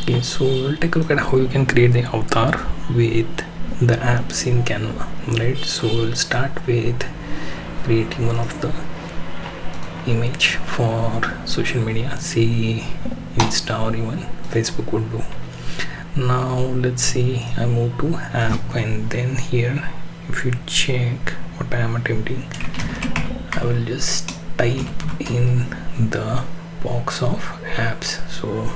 Okay, so we'll take a look at how you can create the avatar with the apps in Canva, right? So we'll start with creating one of the image for social media, say Insta or even Facebook would do. Now let's see, I move to app, and then here if you check what I am attempting, I will just type in the box of apps. So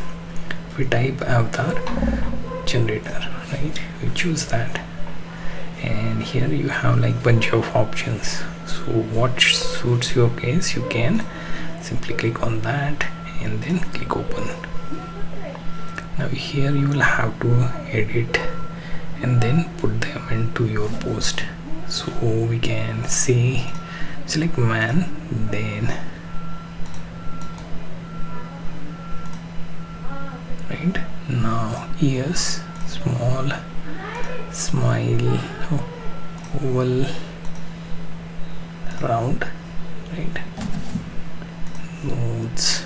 we type avatar generator, right? We choose that, and here you have like bunch of options. So what suits your case, you can simply click on that and then click open. Now here you will have to edit and then put them into your post. So we can say select man, then right now ears small, smile, oval, round, right, notes,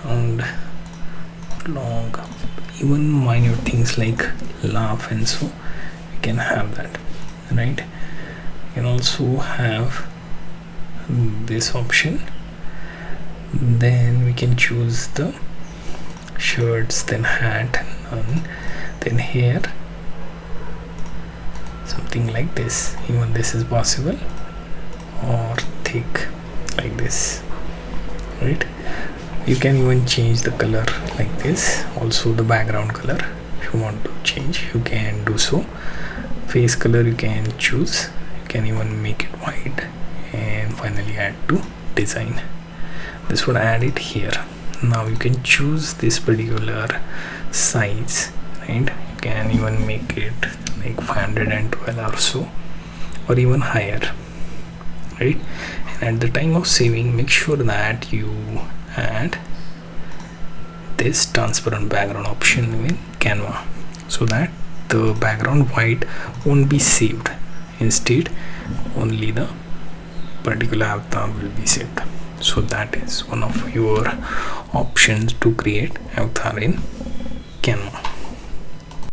round, long, even minute things like laugh, and so we can have that, right? You can also have this option, then we can choose the shirts, then hat, none, then hair, something like this. Even this is possible, or thick like this, right? You can even change the color like this, also the background color. If you want to change, you can do so. Face color you can choose, you can even make it white, and finally add to design. This would add it here. Now you can choose this particular size, right? You can even make it like 512 or so, or even higher, right? And at the time of saving, make sure that you add this transparent background option in Canva, so that the background white won't be saved. Instead, only the particular avatar will be saved. So that is one of your options to create avatar in